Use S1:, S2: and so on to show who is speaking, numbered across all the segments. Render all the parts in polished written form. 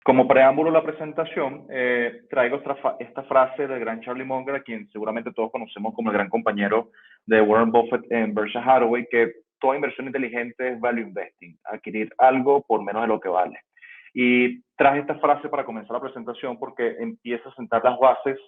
S1: Como preámbulo a la presentación, traigo esta frase del gran Charlie Munger, a quien seguramente todos conocemos como el gran compañero de Warren Buffett en Berkshire Hathaway, que toda inversión inteligente es value investing, adquirir algo por menos de lo que vale. Y traje esta frase para comenzar la presentación porque empieza a sentar las bases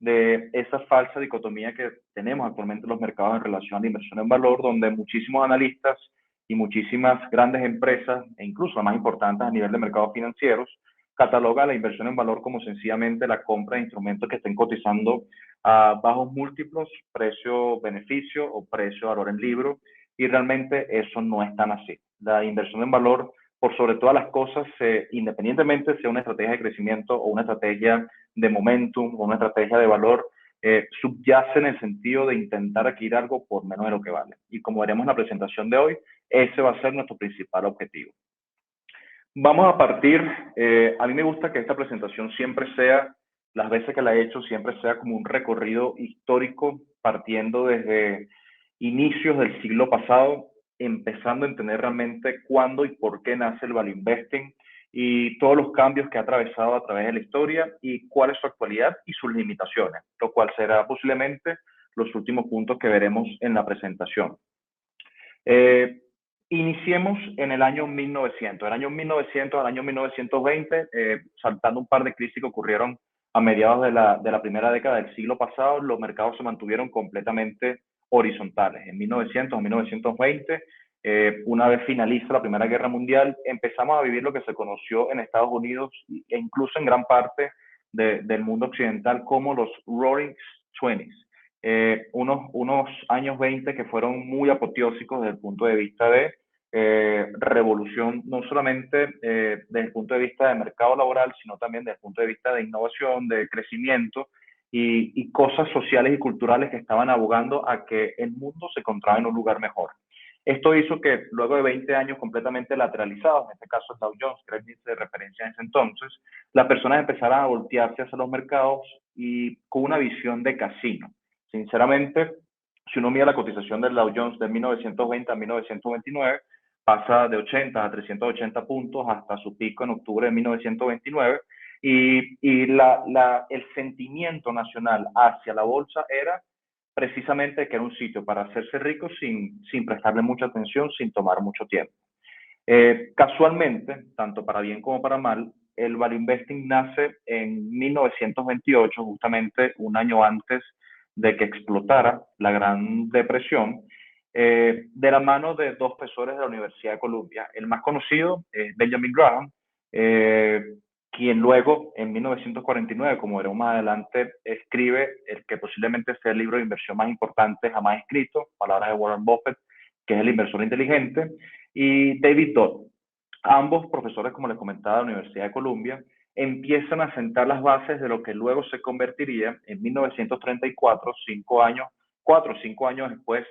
S1: de esa falsa dicotomía que tenemos actualmente en los mercados en relación a la inversión en valor, donde muchísimos analistas y muchísimas grandes empresas, e incluso las más importantes a nivel de mercados financieros, cataloga la inversión en valor como sencillamente la compra de instrumentos que estén cotizando a bajos múltiplos, precio-beneficio o precio-valor en libro, y realmente eso no es tan así. La inversión en valor, por sobre todas las cosas, independientemente sea una estrategia de crecimiento o una estrategia de momentum o una estrategia de valor, subyace en el sentido de intentar adquirir algo por menos de lo que vale. Y como veremos en la presentación de hoy, ese va a ser nuestro principal objetivo. Vamos a partir, a mí me gusta que esta presentación siempre sea, las veces que la he hecho, siempre sea como un recorrido histórico, partiendo desde inicios del siglo pasado, empezando a entender realmente cuándo y por qué nace el value investing y todos los cambios que ha atravesado a través de la historia y cuál es su actualidad y sus limitaciones, lo cual será posiblemente los últimos puntos que veremos en la presentación. Iniciemos en el año 1900. El año 1900 al año 1920, saltando un par de crisis que ocurrieron a mediados de la primera década del siglo pasado, los mercados se mantuvieron completamente horizontales. En 1900 a 1920, una vez finaliza la Primera Guerra Mundial, empezamos a vivir lo que se conoció en Estados Unidos e incluso en gran parte del mundo occidental como los Roaring Twenties. Unos años 20 que fueron muy apoteósicos desde el punto de vista de revolución, no solamente desde el punto de vista de mercado laboral, sino también desde el punto de vista de innovación, de crecimiento y cosas sociales y culturales que estaban abogando a que el mundo se encontraba en un lugar mejor. Esto hizo que luego de 20 años completamente lateralizados, en este caso el Dow Jones, que era el índice de referencia en ese entonces, las personas empezaran a voltearse hacia los mercados y con una visión de casino. Sinceramente, si uno mira la cotización del Dow Jones de 1920 a 1929, pasa de 80 a 380 puntos hasta su pico en octubre de 1929, y el sentimiento nacional hacia la bolsa era precisamente que era un sitio para hacerse rico sin prestarle mucha atención, sin tomar mucho tiempo. Casualmente, tanto para bien como para mal, el value investing nace en 1928, justamente un año antes de que explotara la Gran Depresión, de la mano de dos profesores de la Universidad de Columbia. El más conocido es Benjamin Graham, quien luego, en 1949, como veremos más adelante, escribe el que posiblemente sea el libro de inversión más importante jamás escrito, palabras de Warren Buffett, que es El inversor inteligente, y David Dodd. Ambos profesores, como les comentaba, de la Universidad de Columbia, empiezan a sentar las bases de lo que luego se convertiría en 1934, 4 o 5 años después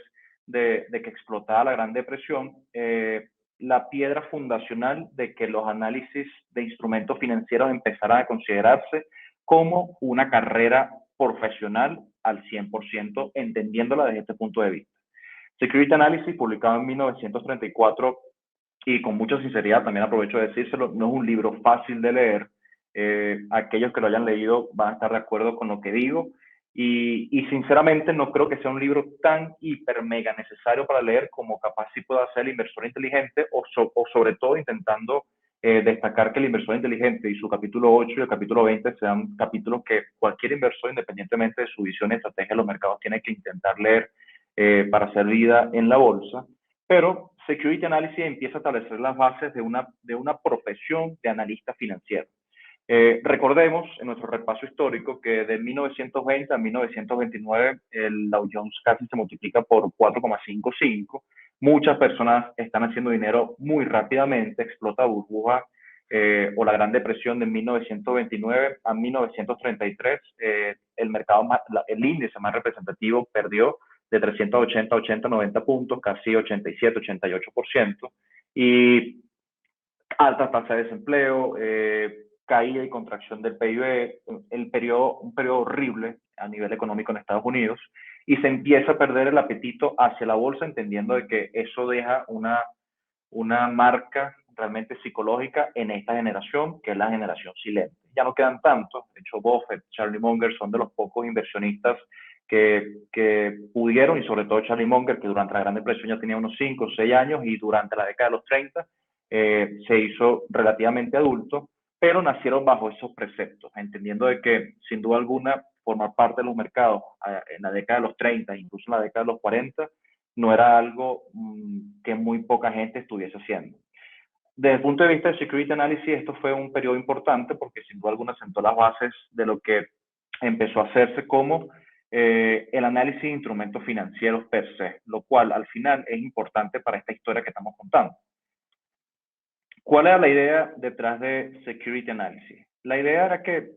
S1: de que explotara la Gran Depresión, la piedra fundacional de que los análisis de instrumentos financieros empezaran a considerarse como una carrera profesional al 100%, entendiéndola desde este punto de vista. Security Analysis, publicado en 1934, y con mucha sinceridad también aprovecho de decírselo, no es un libro fácil de leer. Aquellos que lo hayan leído van a estar de acuerdo con lo que digo, y sinceramente no creo que sea un libro tan hiper mega necesario para leer como capaz sí pueda ser El inversor inteligente, o sobre todo intentando destacar que El inversor inteligente y su capítulo 8 y el capítulo 20 sean capítulos que cualquier inversor, independientemente de su visión y estrategia de los mercados, tiene que intentar leer para hacer vida en la bolsa. Pero Security Analysis empieza a establecer las bases de una profesión de analista financiero. Recordemos en nuestro repaso histórico que de 1920 a 1929 el Dow Jones casi se multiplica por 4,55. Muchas personas están haciendo dinero muy rápidamente, explota burbuja o la Gran Depresión de 1929 a 1933. El índice más representativo perdió de 380, 80, 90 puntos, casi 87, 88%, y alta tasa de desempleo, caída y contracción del PIB, un periodo horrible a nivel económico en Estados Unidos, y se empieza a perder el apetito hacia la bolsa, entendiendo de que eso deja una marca realmente psicológica en esta generación, que es la generación silente. Ya no quedan tantos, de hecho Buffett, Charlie Munger son de los pocos inversionistas que pudieron, y sobre todo Charlie Munger, que durante la Gran Depresión ya tenía unos 5 o 6 años y durante la década de los 30 se hizo relativamente adulto, pero nacieron bajo esos preceptos, entendiendo de que sin duda alguna formar parte de los mercados en la década de los 30, incluso en la década de los 40, no era algo que muy poca gente estuviese haciendo. Desde el punto de vista de Security Analysis, esto fue un periodo importante porque sin duda alguna sentó las bases de lo que empezó a hacerse como el análisis de instrumentos financieros per se, lo cual al final es importante para esta historia que estamos contando. ¿Cuál era la idea detrás de Security Analysis? La idea era que,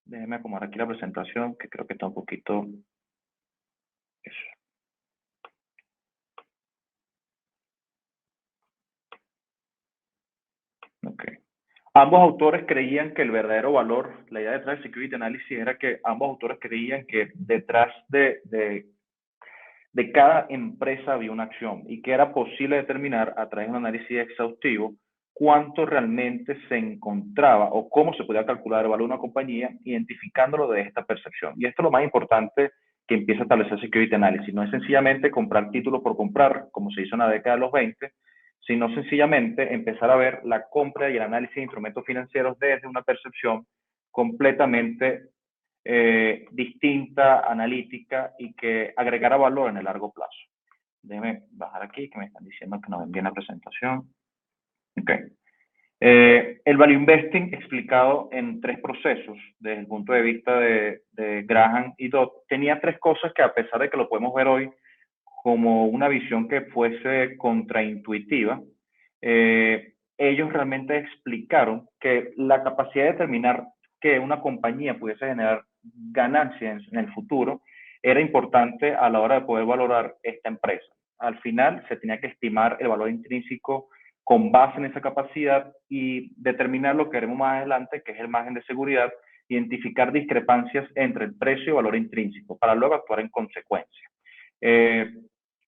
S1: déjenme acomodar aquí la presentación, que creo que está un poquito... Okay. Ambos autores creían que el verdadero valor, la idea detrás de Security Analysis era que ambos autores creían que detrás de cada empresa había una acción y que era posible determinar a través de un análisis exhaustivo cuánto realmente se encontraba o cómo se podía calcular el valor de una compañía identificándolo de esta percepción. Y esto es lo más importante que empieza a establecer Security Analysis. No es sencillamente comprar títulos por comprar, como se hizo en la década de los 20, sino sencillamente empezar a ver la compra y el análisis de instrumentos financieros desde una percepción completamente distinta, analítica y que agregara valor en el largo plazo. Déjenme bajar aquí, que me están diciendo que no ven bien la presentación. Okay. El value investing explicado en 3 procesos desde el punto de vista de Graham y Dodd tenía 3 cosas que, a pesar de que lo podemos ver hoy como una visión que fuese contraintuitiva, ellos realmente explicaron que la capacidad de determinar que una compañía pudiese generar ganancias en el futuro era importante a la hora de poder valorar esta empresa. Al final se tenía que estimar el valor intrínseco con base en esa capacidad y determinar lo que haremos más adelante, que es el margen de seguridad, identificar discrepancias entre el precio y valor intrínseco para luego actuar en consecuencia.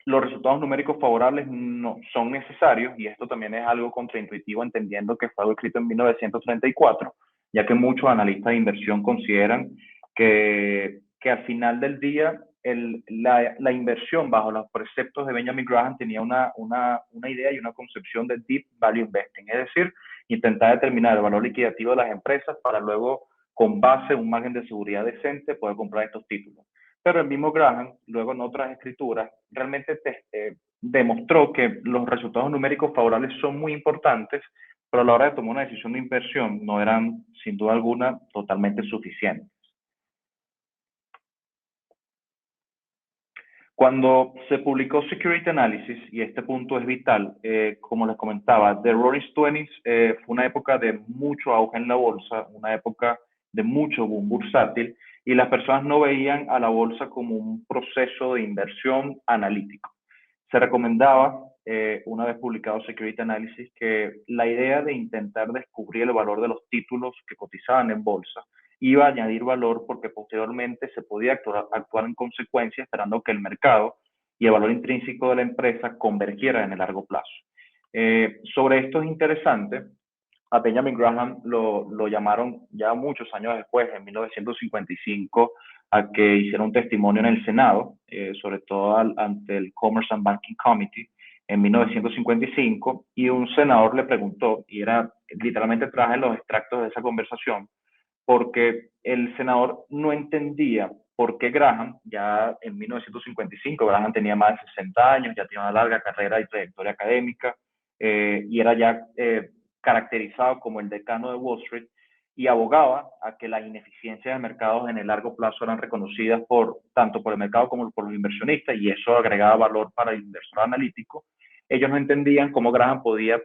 S1: Los resultados numéricos favorables no son necesarios, y esto también es algo contraintuitivo, entendiendo que fue algo escrito en 1934, ya que muchos analistas de inversión consideran que al final del día la inversión bajo los preceptos de Benjamin Graham tenía una idea y una concepción de deep value investing, es decir, intentar determinar el valor liquidativo de las empresas para luego, con base en un margen de seguridad decente, poder comprar estos títulos. Pero el mismo Graham, luego en otras escrituras, realmente demostró que los resultados numéricos favorables son muy importantes, pero a la hora de tomar una decisión de inversión no eran, sin duda alguna, totalmente suficientes. Cuando se publicó Security Analysis, y este punto es vital, como les comentaba, The Roaring Twenties fue una época de mucho auge en la bolsa, una época de mucho boom bursátil, y las personas no veían a la bolsa como un proceso de inversión analítico. Se recomendaba, una vez publicado Security Analysis, que la idea de intentar descubrir el valor de los títulos que cotizaban en bolsa iba a añadir valor porque posteriormente se podía actuar en consecuencia, esperando que el mercado y el valor intrínseco de la empresa convergieran en el largo plazo. Sobre esto es interesante, a Benjamin Graham lo llamaron ya muchos años después, en 1955, a que hiciera un testimonio en el Senado, sobre todo ante el Commerce and Banking Committee, en 1955, y un senador le preguntó, y era literalmente traje los extractos de esa conversación, porque el senador no entendía por qué Graham, ya en 1955, Graham tenía más de 60 años, ya tenía una larga carrera y trayectoria académica, y era ya caracterizado como el decano de Wall Street, y abogaba a que las ineficiencias de mercados en el largo plazo eran reconocidas tanto por el mercado como por los inversionistas, y eso agregaba valor para el inversor analítico. Ellos no entendían cómo Graham podía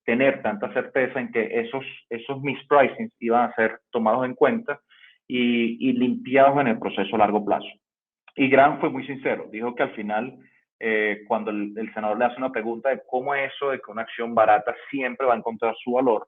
S1: tener tanta certeza en que esos mispricings iban a ser tomados en cuenta y limpiados en el proceso a largo plazo. Y Graham fue muy sincero, dijo que al final, cuando el senador le hace una pregunta de cómo es eso de que una acción barata siempre va a encontrar su valor,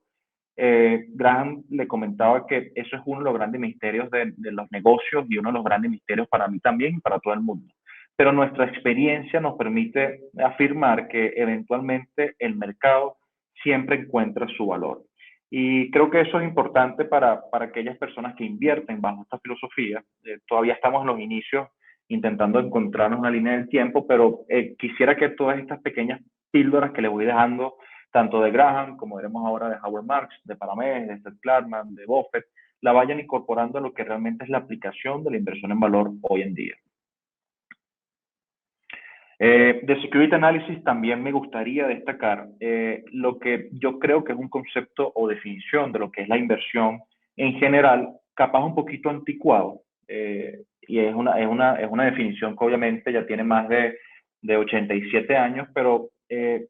S1: Graham le comentaba que eso es uno de los grandes misterios de los negocios y uno de los grandes misterios para mí también y para todo el mundo. pero nuestra experiencia nos permite afirmar que eventualmente el mercado siempre encuentra su valor. Y creo que eso es importante para aquellas personas que invierten bajo esta filosofía. Todavía estamos en los inicios intentando encontrar una línea del tiempo, pero quisiera que todas estas pequeñas píldoras que les voy dejando, tanto de Graham, como veremos ahora de Howard Marks, de Paramé, de Seth Klarman, de Buffett, la vayan incorporando a lo que realmente es la aplicación de la inversión en valor hoy en día. De Security Analysis también me gustaría destacar lo que yo creo que es un concepto o definición de lo que es la inversión en general, capaz un poquito anticuado, y es una definición que obviamente ya tiene más de 87 años, pero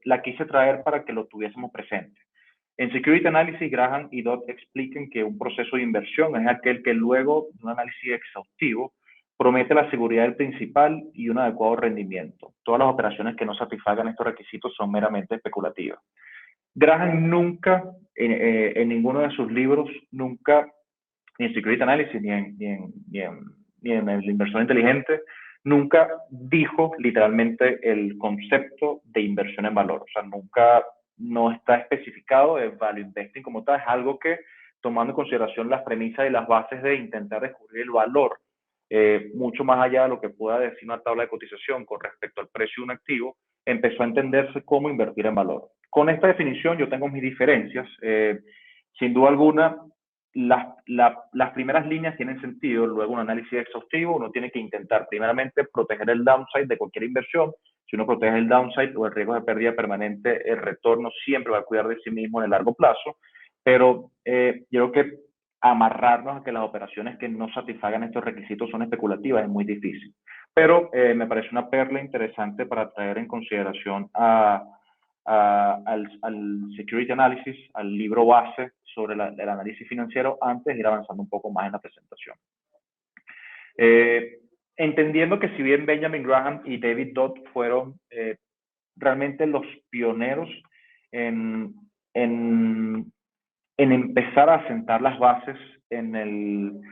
S1: la quise traer para que lo tuviésemos presente. En Security Analysis, Graham y Dodd explican que un proceso de inversión es aquel que luego de un análisis exhaustivo promete la seguridad del principal y un adecuado rendimiento. Todas las operaciones que no satisfagan estos requisitos son meramente especulativas. Graham nunca, en ninguno de sus libros, nunca, ni en Security Analysis, ni en el inversor inteligente, nunca dijo literalmente el concepto de inversión en valor. O sea, nunca no está especificado el value investing como tal. Es algo que, tomando en consideración las premisas y las bases de intentar descubrir el valor, mucho más allá de lo que pueda decir una tabla de cotización con respecto al precio de un activo, empezó a entenderse cómo invertir en valor. Con esta definición yo tengo mis diferencias. Sin duda alguna, las primeras líneas tienen sentido, luego un análisis exhaustivo, uno tiene que intentar primeramente proteger el downside de cualquier inversión. Si uno protege el downside o el riesgo de pérdida permanente, el retorno siempre va a cuidar de sí mismo en el largo plazo, pero yo creo que amarrarnos a que las operaciones que no satisfagan estos requisitos son especulativas es muy difícil. Pero me parece una perla interesante para traer en consideración al Security Analysis, al libro base sobre el análisis financiero, antes de ir avanzando un poco más en la presentación. Entendiendo que si bien Benjamin Graham y David Dodd fueron realmente los pioneros en, en, en empezar a sentar las bases en el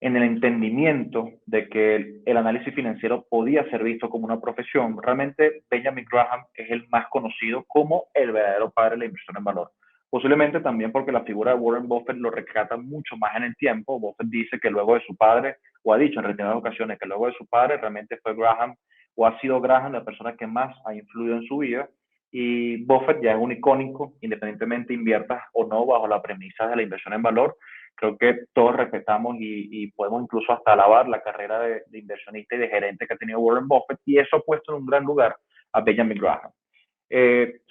S1: entendimiento de que el análisis financiero podía ser visto como una profesión. Realmente Benjamin Graham es el más conocido como el verdadero padre de la inversión en valor. Posiblemente también porque la figura de Warren Buffett lo rescata mucho más en el tiempo. Buffett dice que luego de su padre, o ha dicho en reiteradas ocasiones que luego de su padre realmente fue Graham, o ha sido Graham la persona que más ha influido en su vida. Y Buffett ya es un icónico, independientemente inviertas o no bajo la premisa de la inversión en valor. Creo que todos respetamos y podemos incluso hasta alabar la carrera de inversionista y de gerente que ha tenido Warren Buffett, y eso ha puesto en un gran lugar a Benjamin Graham.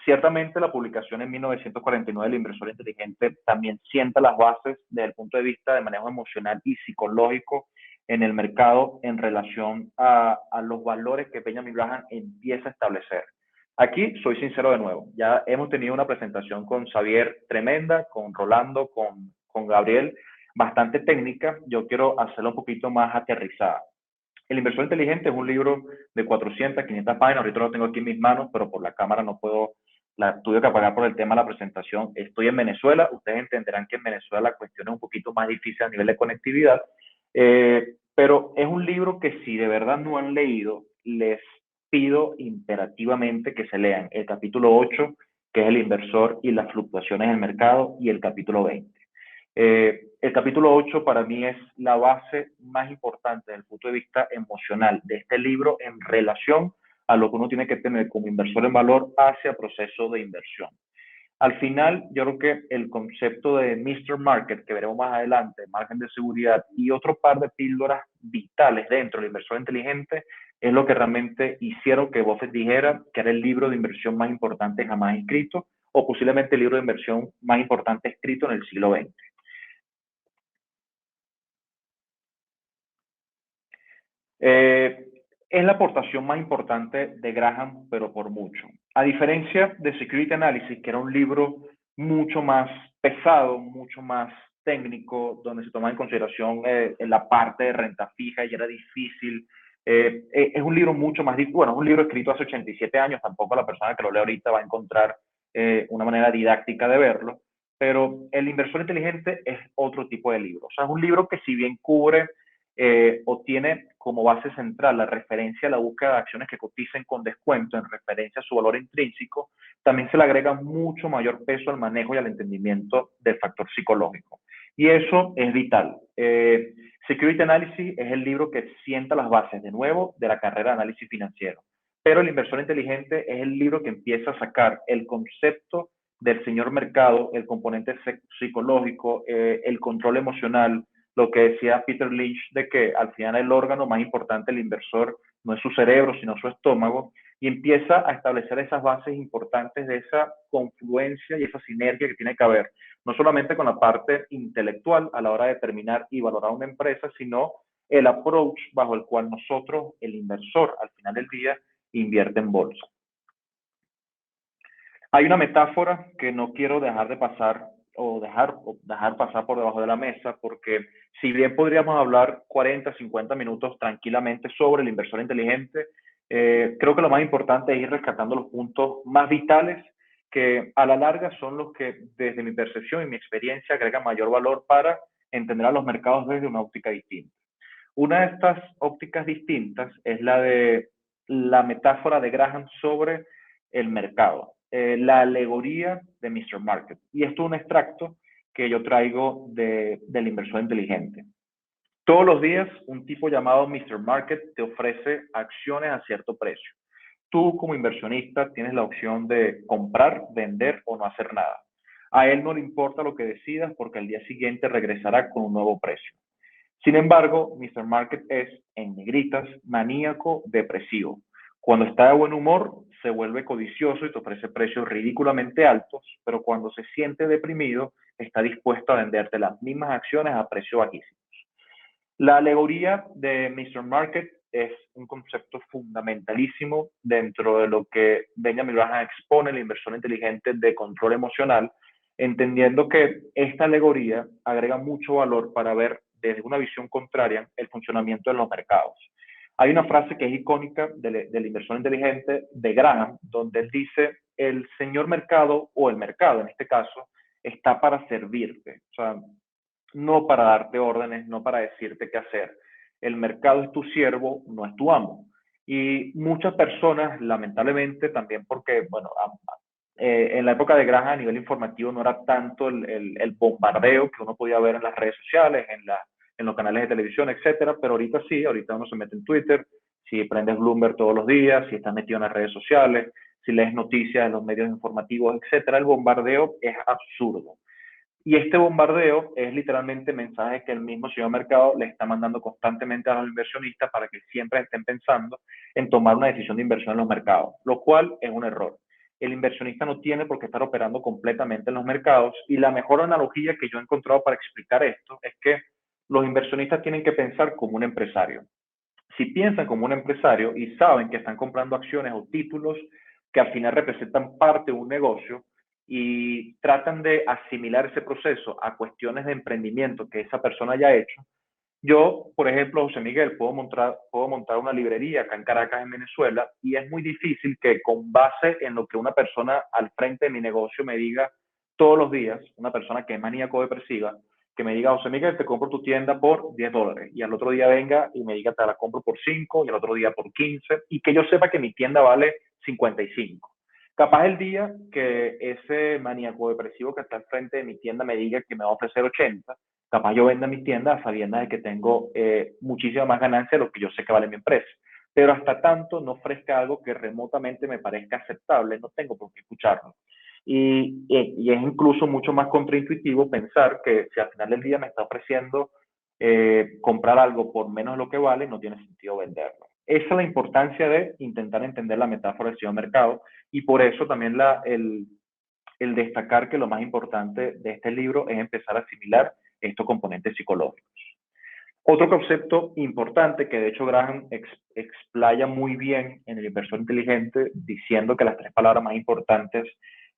S1: Ciertamente la publicación en 1949 del Inversor Inteligente también sienta las bases desde el punto de vista de manejo emocional y psicológico en el mercado en relación a los valores que Benjamin Graham empieza a establecer. Aquí soy sincero de nuevo, ya hemos tenido una presentación con Xavier tremenda, con Rolando, con Gabriel, bastante técnica. Yo quiero hacerlo un poquito más aterrizada. El Inversor Inteligente es un libro de 400, 500 páginas. Ahorita lo tengo aquí en mis manos, pero por la cámara no puedo, la tuve que apagar por el tema de la presentación. Estoy en Venezuela. Ustedes entenderán que en Venezuela la cuestión es un poquito más difícil a nivel de conectividad. Pero es un libro que si de verdad no han leído, les pido imperativamente que se lean el capítulo 8, que es el inversor y las fluctuaciones del mercado, y el capítulo 20. El capítulo 8 para mí es la base más importante desde el punto de vista emocional de este libro en relación a lo que uno tiene que tener como inversor en valor hacia proceso de inversión. Al final, yo creo que el concepto de Mr. Market, que veremos más adelante, margen de seguridad y otro par de píldoras vitales dentro del inversor inteligente, es lo que realmente hicieron que Buffett dijera que era el libro de inversión más importante jamás escrito, o posiblemente el libro de inversión más importante escrito en el siglo XX. Es la aportación más importante de Graham, pero por mucho. A diferencia de Security Analysis, que era un libro mucho más pesado, mucho más técnico, donde se toma en consideración la parte de renta fija y era difícil. Es un libro mucho más difícil. Bueno, es un libro escrito hace 87 años, tampoco la persona que lo lee ahorita va a encontrar una manera didáctica de verlo, pero El Inversor Inteligente es otro tipo de libro. O sea, es un libro que si bien cubre o tiene como base central la referencia a la búsqueda de acciones que coticen con descuento en referencia a su valor intrínseco, también se le agrega mucho mayor peso al manejo y al entendimiento del factor psicológico. Y eso es vital. Security Analysis es el libro que sienta las bases, de nuevo, de la carrera de análisis financiero. Pero el inversor inteligente es el libro que empieza a sacar el concepto del señor mercado, el componente psicológico, el control emocional, lo que decía Peter Lynch de que al final el órgano más importante del inversor no es su cerebro, sino su estómago, y empieza a establecer esas bases importantes de esa confluencia y esa sinergia que tiene que haber, no solamente con la parte intelectual a la hora de determinar y valorar una empresa, sino el approach bajo el cual nosotros, el inversor, al final del día, invierte en bolsa. Hay una metáfora que no quiero dejar de pasar o dejar pasar por debajo de la mesa, porque si bien podríamos hablar 40, 50 minutos tranquilamente sobre el inversor inteligente, creo que lo más importante es ir rescatando los puntos más vitales que a la larga son los que, desde mi percepción y mi experiencia, agregan mayor valor para entender a los mercados desde una óptica distinta. Una de estas ópticas distintas es la de la metáfora de Graham sobre el mercado, la alegoría de Mr. Market. Y esto es un extracto que yo traigo del inversor inteligente. Todos los días, un tipo llamado Mr. Market te ofrece acciones a cierto precio. Tú, como inversionista, tienes la opción de comprar, vender o no hacer nada. A él no le importa lo que decidas porque al día siguiente regresará con un nuevo precio. Sin embargo, Mr. Market es, en negritas, maníaco depresivo. Cuando está de buen humor, se vuelve codicioso y te ofrece precios ridículamente altos, pero cuando se siente deprimido, está dispuesto a venderte las mismas acciones a precio bajísimo. La alegoría de Mr. Market es un concepto fundamentalísimo dentro de lo que Benjamin Graham expone, el inversor inteligente de control emocional, entendiendo que esta alegoría agrega mucho valor para ver desde una visión contraria el funcionamiento de los mercados. Hay una frase que es icónica del inversor inteligente de Graham, donde él dice, el señor mercado o el mercado en este caso está para servirte. O sea, no para darte órdenes, no para decirte qué hacer. El mercado es tu siervo, no es tu amo. Y muchas personas, lamentablemente, también porque, bueno, en la época de Graham a nivel informativo no era tanto el bombardeo que uno podía ver en las redes sociales, en los canales de televisión, etcétera, pero ahorita sí, ahorita uno se mete en Twitter, si prendes Bloomberg todos los días, si estás metido en las redes sociales, si lees noticias en los medios informativos, etcétera, el bombardeo es absurdo. Y este bombardeo es literalmente mensajes que el mismo señor mercado le está mandando constantemente a los inversionistas para que siempre estén pensando en tomar una decisión de inversión en los mercados, lo cual es un error. El inversionista no tiene por qué estar operando completamente en los mercados y la mejor analogía que yo he encontrado para explicar esto es que los inversionistas tienen que pensar como un empresario. Si piensan como un empresario y saben que están comprando acciones o títulos que al final representan parte de un negocio, y tratan de asimilar ese proceso a cuestiones de emprendimiento que esa persona haya hecho. Yo, por ejemplo, José Miguel, puedo montar una librería acá en Caracas, en Venezuela, y es muy difícil que con base en lo que una persona al frente de mi negocio me diga todos los días, una persona que es maníaco depresiva, que me diga, José Miguel, te compro tu tienda por $10, y al otro día venga y me diga, te la compro por 5, y al otro día por 15, y que yo sepa que mi tienda vale 55. Capaz el día que ese maníaco depresivo que está al frente de mi tienda me diga que me va a ofrecer 80, capaz yo venda mi tienda sabiendo de que tengo muchísima más ganancia de lo que yo sé que vale mi empresa. Pero hasta tanto no ofrezca algo que remotamente me parezca aceptable, no tengo por qué escucharlo. Y es incluso mucho más contraintuitivo pensar que si al final del día me está ofreciendo comprar algo por menos de lo que vale, no tiene sentido venderlo. Esa es la importancia de intentar entender la metáfora del mercado y por eso también el destacar que lo más importante de este libro es empezar a asimilar estos componentes psicológicos. Otro concepto importante que de hecho Graham explaya muy bien en el inversor inteligente, diciendo que las tres palabras más importantes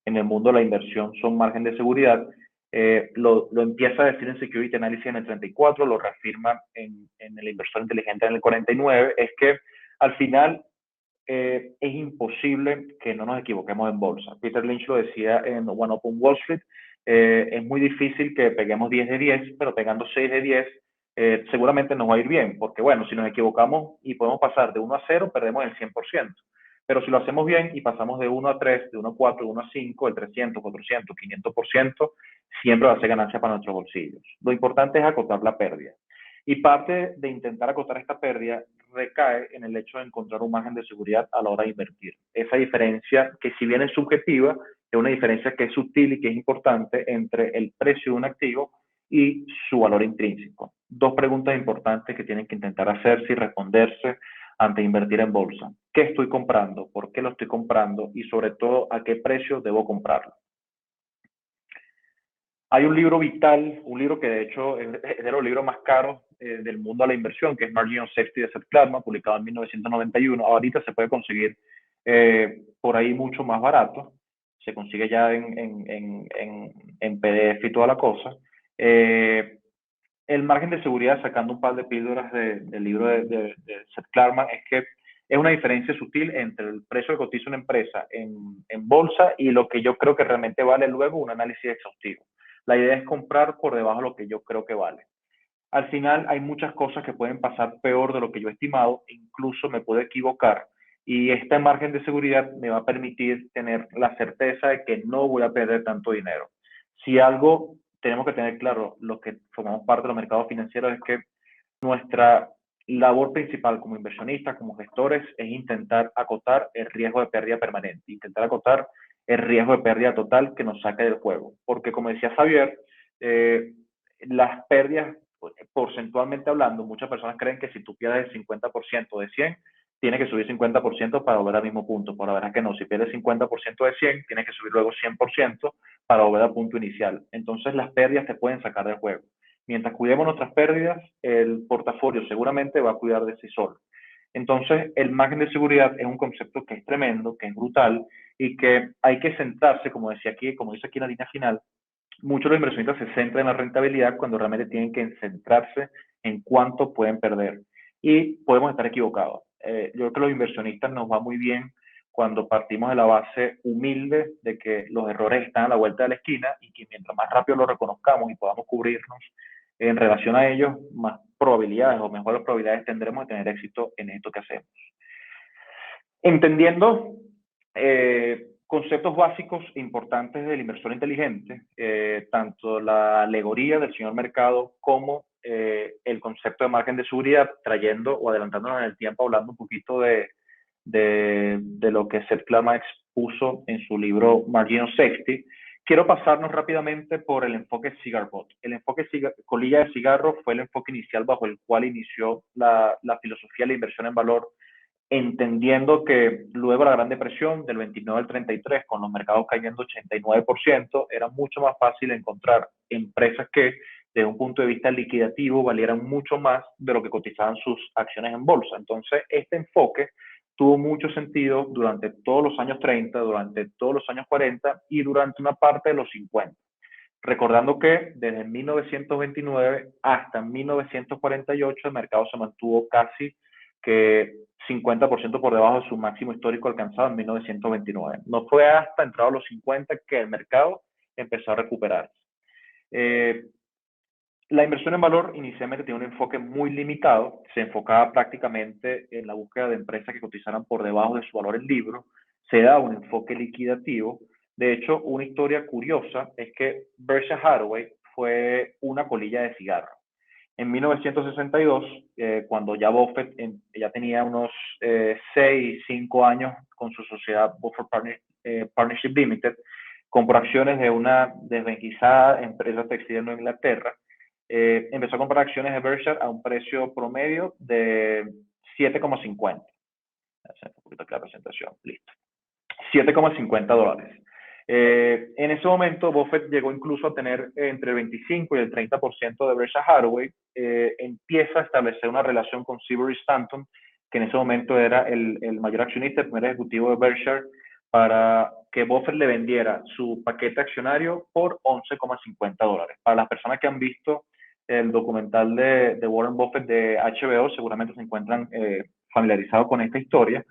S1: en el mundo de la inversión son margen de seguridad, lo empieza a decir en Security Analysis en el 34, lo reafirma en el inversor inteligente en el 49, es que al final es imposible que no nos equivoquemos en bolsa. Peter Lynch lo decía en One Up on Wall Street, es muy difícil que peguemos 10 de 10, pero pegando 6 de 10 seguramente nos va a ir bien, porque bueno, si nos equivocamos y podemos pasar de 1 a 0, perdemos el 100%. Pero si lo hacemos bien y pasamos de 1 a 3, de 1 a 4, de 1 a 5, el 300, 400, 500%, siempre va a ser ganancia para nuestros bolsillos. Lo importante es acotar la pérdida. Y parte de intentar acotar esta pérdida recae en el hecho de encontrar un margen de seguridad a la hora de invertir. Esa diferencia, que si bien es subjetiva, es una diferencia que es sutil y que es importante entre el precio de un activo y su valor intrínseco. Dos preguntas importantes que tienen que intentar hacerse y responderse ante invertir en bolsa. ¿Qué estoy comprando? ¿Por qué lo estoy comprando? Y sobre todo, ¿a qué precio debo comprarlo? Hay un libro vital, un libro que de hecho es de los libros más caros del mundo a la inversión, que es Margin of Safety de Seth Klarman, publicado en 1991. Ahorita se puede conseguir por ahí mucho más barato. Se consigue ya en PDF y toda la cosa. El margen de seguridad, sacando un par de píldoras del libro de Seth Klarman, es que es una diferencia sutil entre el precio que cotiza una empresa en bolsa y lo que yo creo que realmente vale luego un análisis exhaustivo. La idea es comprar por debajo de lo que yo creo que vale. Al final hay muchas cosas que pueden pasar peor de lo que yo he estimado, incluso me puedo equivocar. Y este margen de seguridad me va a permitir tener la certeza de que no voy a perder tanto dinero. Si algo tenemos que tener claro, los que formamos parte de los mercados financieros, es que nuestra labor principal como inversionistas, como gestores, es intentar acotar el riesgo de pérdida permanente, intentar acotar el riesgo de pérdida total que nos saque del juego. Porque como decía Javier, las pérdidas, porcentualmente hablando, muchas personas creen que si tú pierdes el 50% de 100, tiene que subir 50% para volver al mismo punto. Pero la verdad es que no, si pierdes 50% de 100, tienes que subir luego 100% para volver al punto inicial. Entonces las pérdidas te pueden sacar del juego. Mientras cuidemos nuestras pérdidas, el portafolio seguramente va a cuidar de sí solo. Entonces, el margen de seguridad es un concepto que es tremendo, que es brutal y que hay que centrarse, como decía aquí, como dice aquí en la línea final, muchos de los inversionistas se centran en la rentabilidad cuando realmente tienen que centrarse en cuánto pueden perder. Y podemos estar equivocados. Yo creo que los inversionistas nos va muy bien cuando partimos de la base humilde de que los errores están a la vuelta de la esquina y que mientras más rápido los reconozcamos y podamos cubrirnos en relación a ellos, más probabilidades o mejores probabilidades tendremos de tener éxito en esto que hacemos. Entendiendo conceptos básicos importantes del inversor inteligente, tanto la alegoría del señor mercado como el concepto de margen de seguridad, trayendo o adelantándonos en el tiempo, hablando un poquito de lo que Seth Klarman expuso en su libro Margin of Safety. Quiero pasarnos rápidamente por el enfoque Cigar Bot. El enfoque colilla de cigarro fue el enfoque inicial bajo el cual inició la filosofía de la inversión en valor, entendiendo que luego de la Gran Depresión del 29 al 33, con los mercados cayendo 89%, era mucho más fácil encontrar empresas que, desde un punto de vista liquidativo, valieran mucho más de lo que cotizaban sus acciones en bolsa. Entonces, este enfoque tuvo mucho sentido durante todos los años 30, durante todos los años 40 y durante una parte de los 50. Recordando que desde 1929 hasta 1948 el mercado se mantuvo casi que 50% por debajo de su máximo histórico alcanzado en 1929. No fue hasta entrado los 50 que el mercado empezó a recuperarse. La inversión en valor inicialmente tiene un enfoque muy limitado, se enfocaba prácticamente en la búsqueda de empresas que cotizaran por debajo de su valor en libro, se da un enfoque liquidativo. De hecho, una historia curiosa es que Berkshire Hathaway fue una colilla de cigarro. En 1962, cuando ya Buffett ya tenía unos 6, 5 años con su sociedad Buffett Partnership Limited, compró acciones de una desvenquizada empresa textil en Nueva Inglaterra, empezó a comprar acciones de Berkshire a un precio promedio de 7,50. Un poquito aquí la presentación, listo. $7,50. En ese momento, Buffett llegó incluso a tener entre el 25 y el 30% de Berkshire Hathaway. Empieza a establecer una relación con Seabury Stanton, que en ese momento era el mayor accionista, el primer ejecutivo de Berkshire, para que Buffett le vendiera su paquete accionario por $11,50. Para las personas que han visto el documental de Warren Buffett de HBO, seguramente se encuentran familiarizados con esta historia.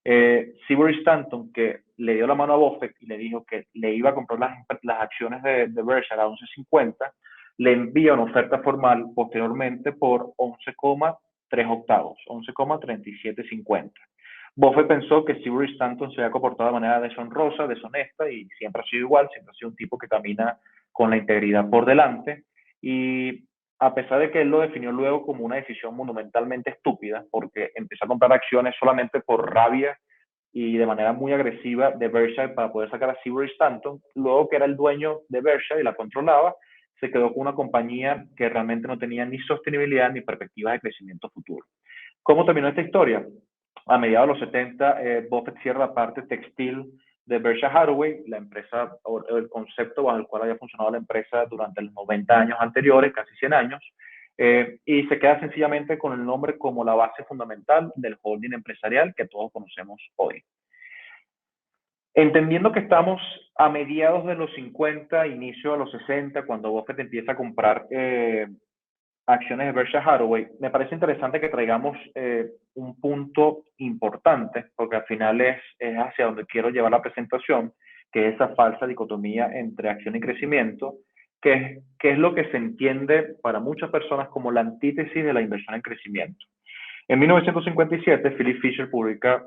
S1: Seabury Stanton, que le dio la mano a Buffett y le dijo que le iba a comprar las acciones de Berkshire a 11.50, le envía una oferta formal posteriormente por 11,3 octavos, 11,3750. Buffett pensó que Seabury Stanton se había comportado de manera deshonrosa, deshonesta, y siempre ha sido igual, siempre ha sido un tipo que camina con la integridad por delante. Y a pesar de que él lo definió luego como una decisión monumentalmente estúpida, porque empezó a comprar acciones solamente por rabia y de manera muy agresiva de Berkshire para poder sacar a Seabury Stanton, luego que era el dueño de Berkshire y la controlaba, se quedó con una compañía que realmente no tenía ni sostenibilidad ni perspectivas de crecimiento futuro. ¿Cómo terminó esta historia? A mediados de los 70, Buffett cierra la parte textil de Berkshire Hathaway, la empresa o el concepto bajo el cual había funcionado la empresa durante los 90 años anteriores, casi 100 años, y se queda sencillamente con el nombre como la base fundamental del holding empresarial que todos conocemos hoy. Entendiendo que estamos a mediados de los 50, inicio de los 60, cuando Buffett empieza a comprar acciones de Berkshire Hathaway, me parece interesante que traigamos un punto importante, porque al final es hacia donde quiero llevar la presentación, que es esa falsa dicotomía entre acción y crecimiento, que es lo que se entiende para muchas personas como la antítesis de la inversión en crecimiento. En 1957, Philip Fisher publica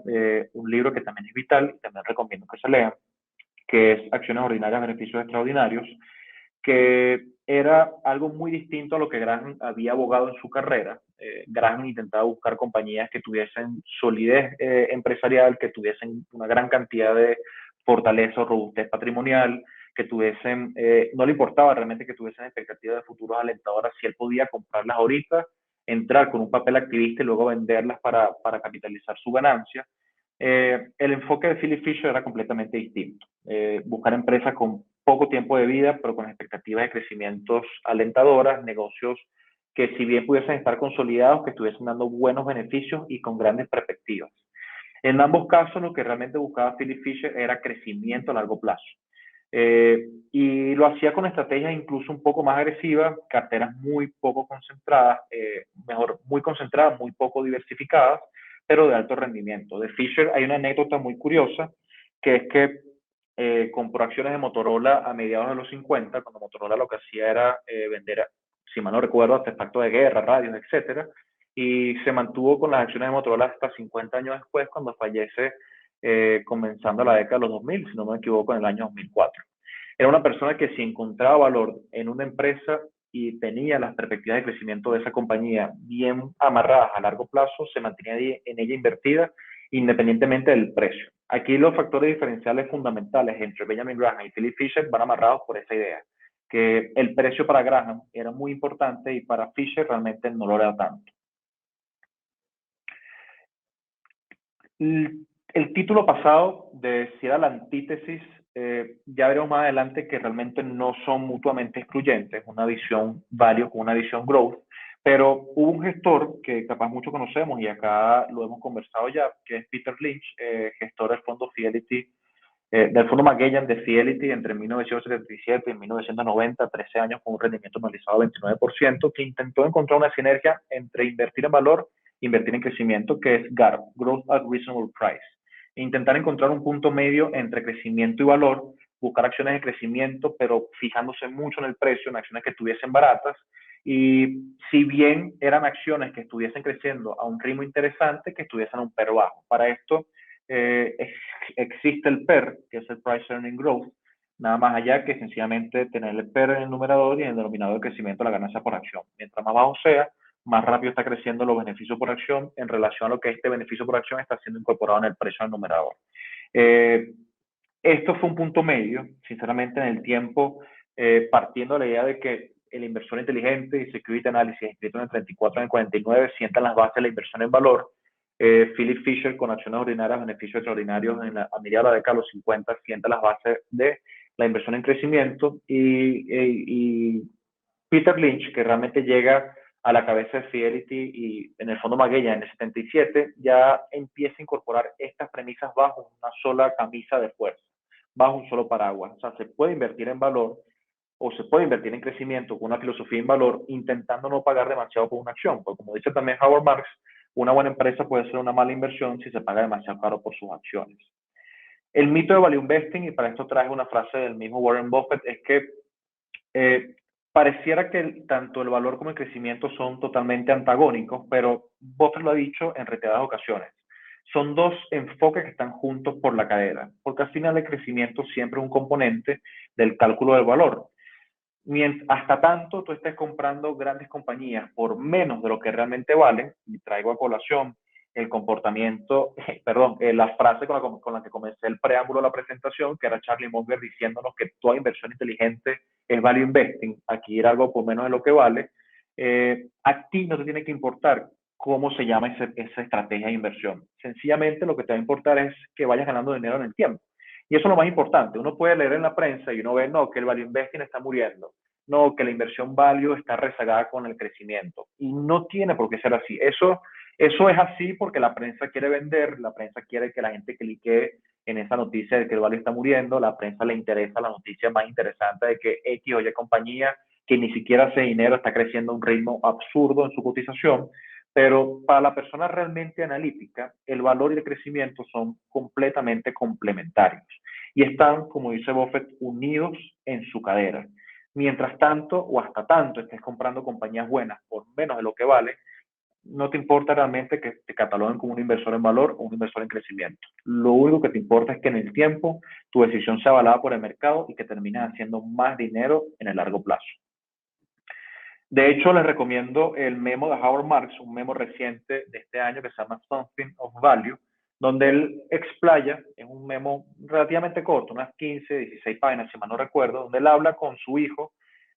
S1: un libro que también es vital y también recomiendo que se lea, que es Acciones Ordinarias, Beneficios Extraordinarios, que era algo muy distinto a lo que Graham había abogado en su carrera. Graham intentaba buscar compañías que tuviesen solidez empresarial, que tuviesen una gran cantidad de fortaleza o robustez patrimonial, que tuviesen, no le importaba realmente que tuviesen expectativas de futuros alentadoras, si él podía comprarlas ahorita, entrar con un papel activista y luego venderlas para capitalizar su ganancia. El enfoque de Philip Fisher era completamente distinto. Buscar empresas con poco tiempo de vida, pero con expectativas de crecimientos alentadoras, negocios que si bien pudiesen estar consolidados, que estuviesen dando buenos beneficios y con grandes perspectivas. En ambos casos, lo que realmente buscaba Philip Fisher era crecimiento a largo plazo. Y lo hacía con estrategias incluso un poco más agresivas, carteras muy poco concentradas, muy concentradas, muy poco diversificadas, pero de alto rendimiento. De Fisher hay una anécdota muy curiosa, que es que compró acciones de Motorola a mediados de los 50, cuando Motorola lo que hacía era vender, si mal no recuerdo, artefactos de guerra, radios, etcétera, y se mantuvo con las acciones de Motorola hasta 50 años después, cuando fallece comenzando la década de los 2000, si no me equivoco, en el año 2004. Era una persona que si encontraba valor en una empresa y tenía las perspectivas de crecimiento de esa compañía bien amarradas a largo plazo, se mantenía en ella invertida independientemente del precio. Aquí los factores diferenciales fundamentales entre Benjamin Graham y Philip Fisher van amarrados por esa idea, que el precio para Graham era muy importante y para Fisher realmente no lo era tanto. El título pasado de si era la antítesis, ya veremos más adelante que realmente no son mutuamente excluyentes, una visión value con una visión growth, pero hubo un gestor que capaz mucho conocemos y acá lo hemos conversado ya, que es Peter Lynch, gestor del fondo Fidelity, del fondo Magellan de Fidelity entre 1977 y 1990, 13 años con un rendimiento anualizado de 29%, que intentó encontrar una sinergia entre invertir en valor e invertir en crecimiento, que es GARP, Growth at Reasonable Price. E intentar encontrar un punto medio entre crecimiento y valor, buscar acciones de crecimiento, pero fijándose mucho en el precio, en acciones que estuviesen baratas, y si bien eran acciones que estuviesen creciendo a un ritmo interesante, que estuviesen a un PER bajo. Para esto existe el PER, que es el Price Earning Growth, nada más allá que sencillamente tener el PER en el numerador y en el denominador de crecimiento de la ganancia por acción. Mientras más bajo sea, más rápido está creciendo los beneficios por acción en relación a lo que este beneficio por acción está siendo incorporado en el precio del numerador. Esto fue un punto medio, sinceramente, en el tiempo, partiendo de la idea de que el inversor inteligente y Security Analysis, escrito en el 34 y en el 49, sientan las bases de la inversión en valor. Philip Fisher, con acciones ordinarias, beneficios extraordinarios a mediados de la década de los 50, sienta las bases de la inversión en crecimiento. Y Peter Lynch, que realmente llega a la cabeza de Fidelity y en el fondo Magellan en el 77, ya empieza a incorporar estas premisas bajo una sola camisa de fuerza, bajo un solo paraguas. O sea, se puede invertir en valor o se puede invertir en crecimiento con una filosofía en valor, intentando no pagar demasiado por una acción. Porque como dice también Howard Marks, una buena empresa puede ser una mala inversión si se paga demasiado caro por sus acciones. El mito de value investing, y para esto traje una frase del mismo Warren Buffett, es que pareciera que tanto el valor como el crecimiento son totalmente antagónicos, pero Buffett lo ha dicho en reiteradas ocasiones. Son dos enfoques que están juntos por la cadera, porque al final el crecimiento siempre es un componente del cálculo del valor. Hasta tanto tú estés comprando grandes compañías por menos de lo que realmente valen, y traigo a colación el comportamiento, perdón, la frase con la que comencé el preámbulo de la presentación, que era Charlie Munger diciéndonos que toda inversión inteligente es value investing, adquirir algo por menos de lo que vale. A ti no te tiene que importar cómo se llama esa estrategia de inversión. Sencillamente lo que te va a importar es que vayas ganando dinero en el tiempo. Y eso es lo más importante. Uno puede leer en la prensa y uno ve, no, que el value investing está muriendo, no, que la inversión value está rezagada con el crecimiento. Y no tiene por qué ser así. Eso es así porque la prensa quiere vender, la prensa quiere que la gente clique en esa noticia de que el value está muriendo, la prensa le interesa la noticia más interesante de que X o Y compañía que ni siquiera hace dinero está creciendo a un ritmo absurdo en su cotización, pero para la persona realmente analítica, el valor y el crecimiento son completamente complementarios y están, como dice Buffett, unidos en su cadera. Mientras tanto o hasta tanto estés comprando compañías buenas por menos de lo que vale, no te importa realmente que te cataloguen como un inversor en valor o un inversor en crecimiento. Lo único que te importa es que en el tiempo tu decisión sea avalada por el mercado y que termines haciendo más dinero en el largo plazo. De hecho, les recomiendo el memo de Howard Marks, un memo reciente de este año que se llama Something of Value, donde él explaya, es un memo relativamente corto, unas 15, 16 páginas, si mal no recuerdo, donde él habla con su hijo,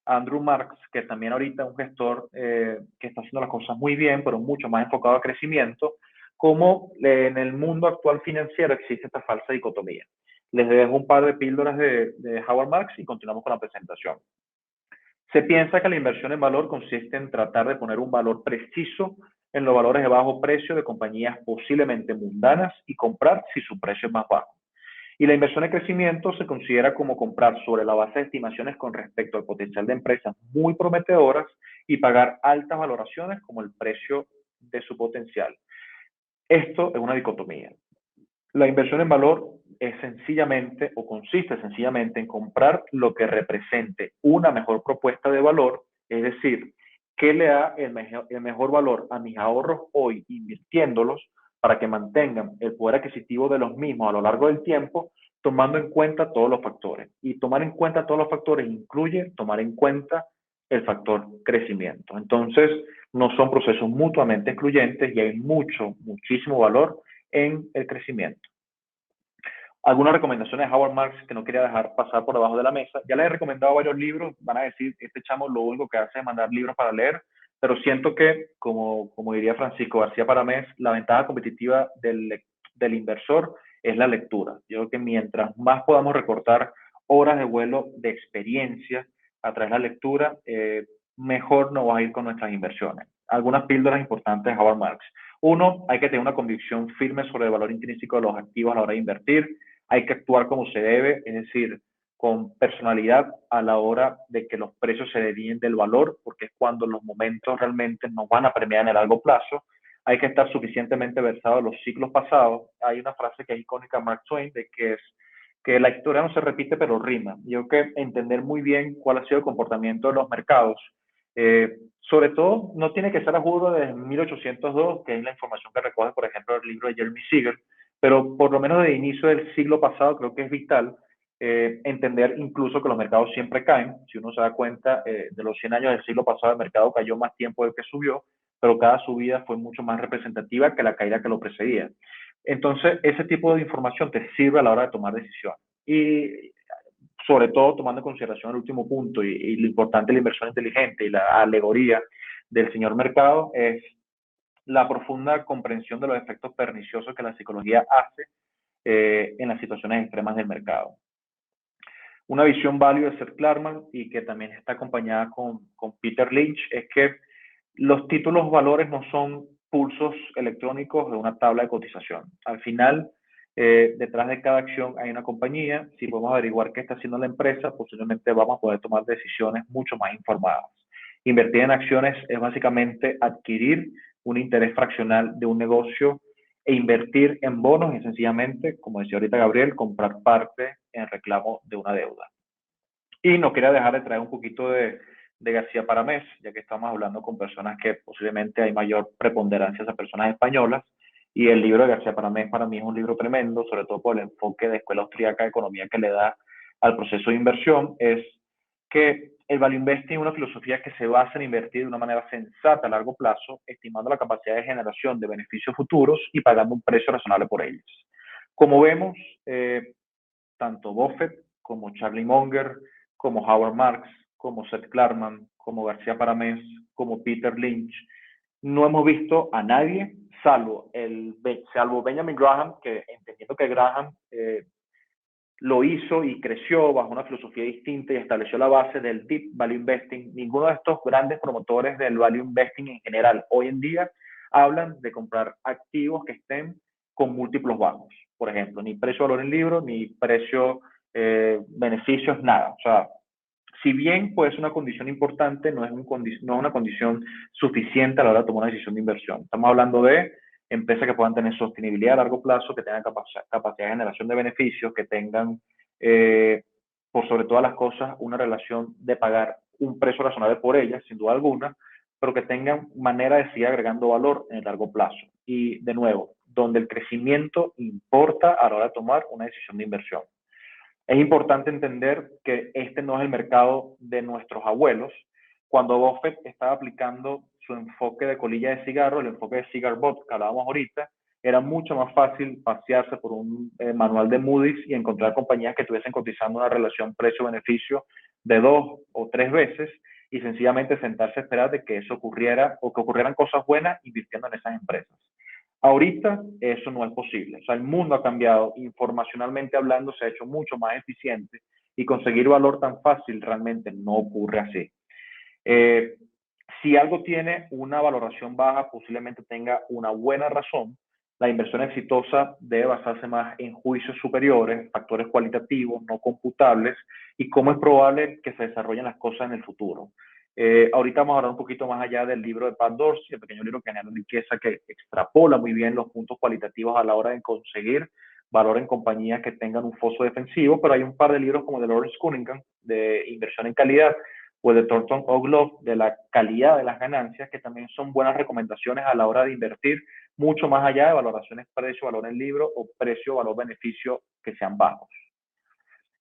S1: Andrew Marks, que también ahorita es un gestor que está haciendo las cosas muy bien, pero mucho más enfocado a crecimiento, cómo en el mundo actual financiero existe esta falsa dicotomía. Les dejo un par de píldoras de Howard Marks y continuamos con la presentación. Se piensa que la inversión en valor consiste en tratar de poner un valor preciso en los valores de bajo precio de compañías posiblemente mundanas y comprar si su precio es más bajo. Y la inversión en crecimiento se considera como comprar sobre la base de estimaciones con respecto al potencial de empresas muy prometedoras y pagar altas valoraciones como el precio de su potencial. Esto es una dicotomía. La inversión en valor es sencillamente o consiste sencillamente en comprar lo que represente una mejor propuesta de valor, es decir, qué le da el mejor valor a mis ahorros hoy invirtiéndolos para que mantengan el poder adquisitivo de los mismos a lo largo del tiempo, tomando en cuenta todos los factores. Y tomar en cuenta todos los factores incluye tomar en cuenta el factor crecimiento. Entonces, no son procesos mutuamente excluyentes y hay muchísimo valor en el crecimiento. Algunas recomendaciones de Howard Marks que no quería dejar pasar por debajo de la mesa. Ya les he recomendado varios libros, van a decir, este chamo lo único que hace es mandar libros para leer, pero siento que, como diría Francisco García Paramés, la ventaja competitiva del inversor es la lectura. Yo creo que mientras más podamos recortar horas de vuelo de experiencia a través de la lectura, mejor nos va a ir con nuestras inversiones. Algunas píldoras importantes de Howard Marks. Uno, hay que tener una convicción firme sobre el valor intrínseco de los activos a la hora de invertir. Hay que actuar como se debe, es decir, con personalidad a la hora de que los precios se desvíen del valor, porque es cuando los momentos realmente nos van a premiar en el largo plazo. Hay que estar suficientemente versado en los ciclos pasados. Hay una frase que es icónica de Mark Twain, de que es que la historia no se repite, pero rima. Yo creo que entender muy bien cuál ha sido el comportamiento de los mercados, sobre todo, no tiene que ser a juro de 1802, que es la información que recoge, por ejemplo, el libro de Jeremy Siegel, pero por lo menos de inicio del siglo pasado creo que es vital entender incluso que los mercados siempre caen. Si uno se da cuenta, de los 100 años del siglo pasado el mercado cayó más tiempo del que subió, pero cada subida fue mucho más representativa que la caída que lo precedía. Entonces, ese tipo de información te sirve a la hora de tomar decisiones. Y sobre todo tomando en consideración el último punto y lo importante de la inversión inteligente y la alegoría del señor mercado es la profunda comprensión de los efectos perniciosos que la psicología hace en las situaciones extremas del mercado. Una visión válida de Seth Klarman y que también está acompañada con Peter Lynch es que los títulos valores no son pulsos electrónicos de una tabla de cotización. Al final, detrás de cada acción hay una compañía. Si podemos averiguar qué está haciendo la empresa, posiblemente vamos a poder tomar decisiones mucho más informadas. Invertir en acciones es básicamente adquirir un interés fraccional de un negocio e invertir en bonos y sencillamente, como decía ahorita Gabriel, comprar parte en reclamo de una deuda. Y no quería dejar de traer un poquito de de García Paramés, ya que estamos hablando con personas que posiblemente hay mayor preponderancia a personas españolas. Y el libro de García Paramés para mí es un libro tremendo, sobre todo por el enfoque de escuela austríaca de economía que le da al proceso de inversión. Es que el value investing es una filosofía que se basa en invertir de una manera sensata a largo plazo, estimando la capacidad de generación de beneficios futuros y pagando un precio razonable por ellos. Como vemos, tanto Buffett como Charlie Munger, como Howard Marks, como Seth Klarman, como García Paramés, como Peter Lynch, no hemos visto a nadie, salvo Benjamin Graham, que entendiendo que Graham lo hizo y creció bajo una filosofía distinta y estableció la base del Deep Value Investing. Ninguno de estos grandes promotores del Value Investing en general hoy en día hablan de comprar activos que estén con múltiplos bajos. Por ejemplo, ni precio-valor en libro, ni precio-beneficios, nada. O sea, si bien puede ser una condición importante, no es una condición suficiente a la hora de tomar una decisión de inversión. Estamos hablando de empresas que puedan tener sostenibilidad a largo plazo, que tengan capacidad de generación de beneficios, que tengan, por sobre todas las cosas, una relación de pagar un precio razonable por ellas, sin duda alguna, pero que tengan manera de seguir agregando valor en el largo plazo. Y, de nuevo, donde el crecimiento importa a la hora de tomar una decisión de inversión. Es importante entender que este no es el mercado de nuestros abuelos. Cuando Buffett estaba aplicando su enfoque de colilla de cigarro, el enfoque de cigar bot que hablábamos ahorita, era mucho más fácil pasearse por un manual de Moody's y encontrar compañías que estuviesen cotizando una relación precio-beneficio de 2 o 3 veces y sencillamente sentarse a esperar de que eso ocurriera o que ocurrieran cosas buenas invirtiendo en esas empresas. Ahorita eso no es posible. O sea, el mundo ha cambiado, informacionalmente hablando, se ha hecho mucho más eficiente y conseguir valor tan fácil realmente no ocurre así. Eh, si algo tiene una valoración baja, posiblemente tenga una buena razón. La inversión exitosa debe basarse más en juicios superiores, factores cualitativos, no computables, y cómo es probable que se desarrollen las cosas en el futuro. Ahorita vamos a hablar un poquito más allá del libro de Pat Dorsey, el pequeño libro que genera riqueza, que extrapola muy bien los puntos cualitativos a la hora de conseguir valor en compañías que tengan un foso defensivo, pero hay un par de libros como de Lawrence Cunningham, de inversión en calidad, o de Thornton Ogloff, de la calidad de las ganancias, que también son buenas recomendaciones a la hora de invertir, mucho más allá de valoraciones precio-valor en libro o precio-valor-beneficio que sean bajos.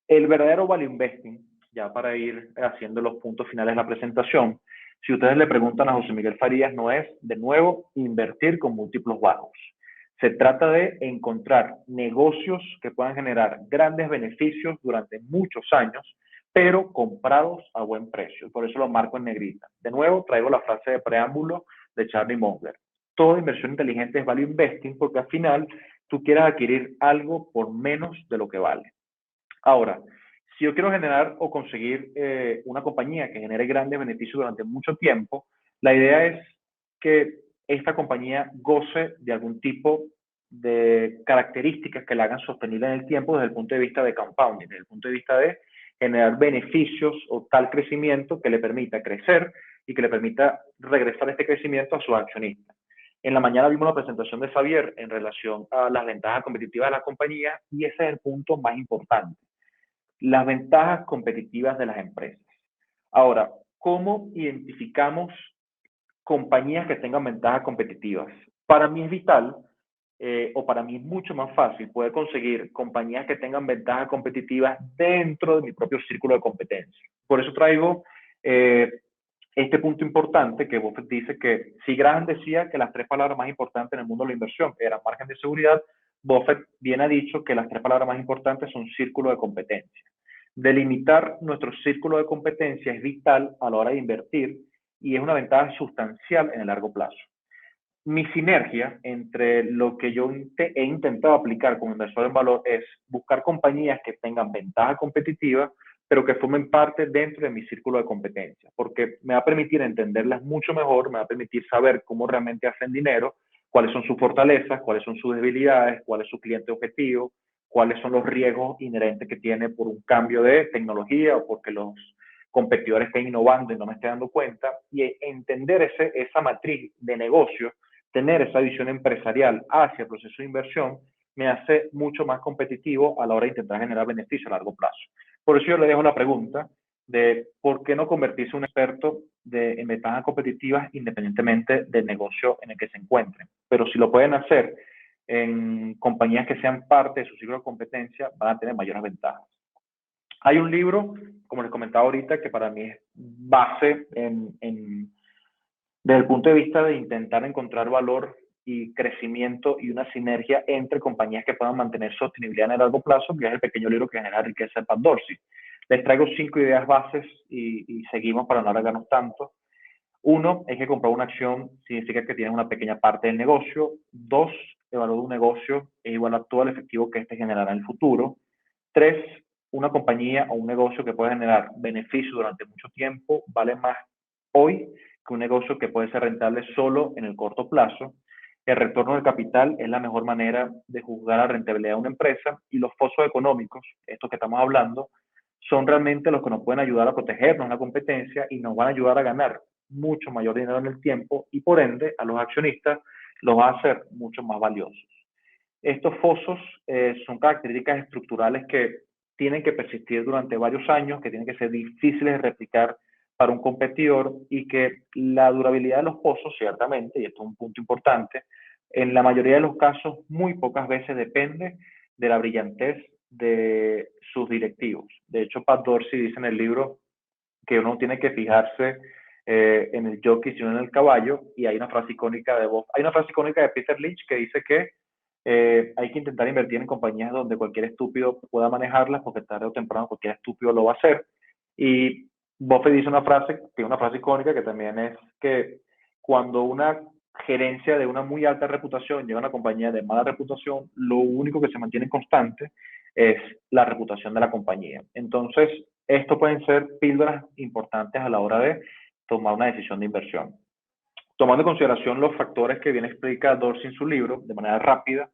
S1: El verdadero value investing, ya para ir haciendo los puntos finales de la presentación, si ustedes le preguntan a José Miguel Farías, no es, de nuevo, invertir con múltiplos bajos. Se trata de encontrar negocios que puedan generar grandes beneficios durante muchos años, pero comprados a buen precio. Por eso lo marco en negrita. De nuevo, traigo la frase de preámbulo de Charlie Munger. Toda inversión inteligente es value investing porque al final tú quieres adquirir algo por menos de lo que vale. Ahora, si yo quiero generar o conseguir una compañía que genere grandes beneficios durante mucho tiempo, la idea es que esta compañía goce de algún tipo de características que la hagan sostenible en el tiempo desde el punto de vista de compounding, desde el punto de vista de generar beneficios o tal crecimiento que le permita crecer y que le permita regresar este crecimiento a sus accionistas. En la mañana vimos la presentación de Xavier en relación a las ventajas competitivas de la compañía y ese es el punto más importante, las ventajas competitivas de las empresas. Ahora, ¿cómo identificamos compañías que tengan ventajas competitivas? Para mí es vital, o para mí es mucho más fácil poder conseguir compañías que tengan ventajas competitivas dentro de mi propio círculo de competencia. Por eso traigo este punto importante que Buffett dice que si Graham decía que las 3 palabras más importantes en el mundo de la inversión eran margen de seguridad, Buffett bien ha dicho que las 3 palabras más importantes son círculo de competencia. Delimitar nuestro círculo de competencia es vital a la hora de invertir y es una ventaja sustancial en el largo plazo. Mi sinergia entre lo que yo he intentado aplicar como inversor en valor es buscar compañías que tengan ventaja competitiva, pero que formen parte dentro de mi círculo de competencia, porque me va a permitir entenderlas mucho mejor, me va a permitir saber cómo realmente hacen dinero, cuáles son sus fortalezas, cuáles son sus debilidades, cuál es su cliente objetivo, cuáles son los riesgos inherentes que tiene por un cambio de tecnología o porque los competidores estén innovando y no me esté dando cuenta, y entender esa matriz de negocio, tener esa visión empresarial hacia el proceso de inversión, me hace mucho más competitivo a la hora de intentar generar beneficio a largo plazo. Por eso yo le dejo la pregunta, de por qué no convertirse en un experto en ventajas competitivas independientemente del negocio en el que se encuentren. Pero si lo pueden hacer en compañías que sean parte de su ciclo de competencia, van a tener mayores ventajas. Hay un libro, como les comentaba ahorita, que para mí es base desde el punto de vista de intentar encontrar valor y crecimiento y una sinergia entre compañías que puedan mantener sostenibilidad en el largo plazo, que es el pequeño libro que genera riqueza de Pat Dorsey. Les traigo 5 ideas bases y seguimos para no alargarnos tanto. Uno, es que comprar una acción significa que tienes una pequeña parte del negocio. Dos, el valor de un negocio es igual a todo el efectivo que este generará en el futuro. Tres, una compañía o un negocio que puede generar beneficio durante mucho tiempo vale más hoy que un negocio que puede ser rentable solo en el corto plazo. El retorno del capital es la mejor manera de juzgar la rentabilidad de una empresa y los fosos económicos, estos que estamos hablando, son realmente los que nos pueden ayudar a protegernos en la competencia y nos van a ayudar a ganar mucho mayor dinero en el tiempo y por ende a los accionistas los va a hacer mucho más valiosos. Estos fosos son características estructurales que tienen que persistir durante varios años, que tienen que ser difíciles de replicar para un competidor y que la durabilidad de los pozos, ciertamente, y esto es un punto importante, en la mayoría de los casos muy pocas veces depende de la brillantez de sus directivos. De hecho, Pat Dorsey dice en el libro que uno tiene que fijarse en el jockey, sino en el caballo, y hay una frase icónica de Peter Lynch que dice que hay que intentar invertir en compañías donde cualquier estúpido pueda manejarlas, porque tarde o temprano cualquier estúpido lo va a hacer. Y Buffett dice una frase, que es una frase icónica, que también es que cuando una gerencia de una muy alta reputación llega a una compañía de mala reputación, lo único que se mantiene constante es la reputación de la compañía. Entonces, esto pueden ser píldoras importantes a la hora de tomar una decisión de inversión. Tomando en consideración los factores que bien explica Dorsey en su libro, de manera rápida,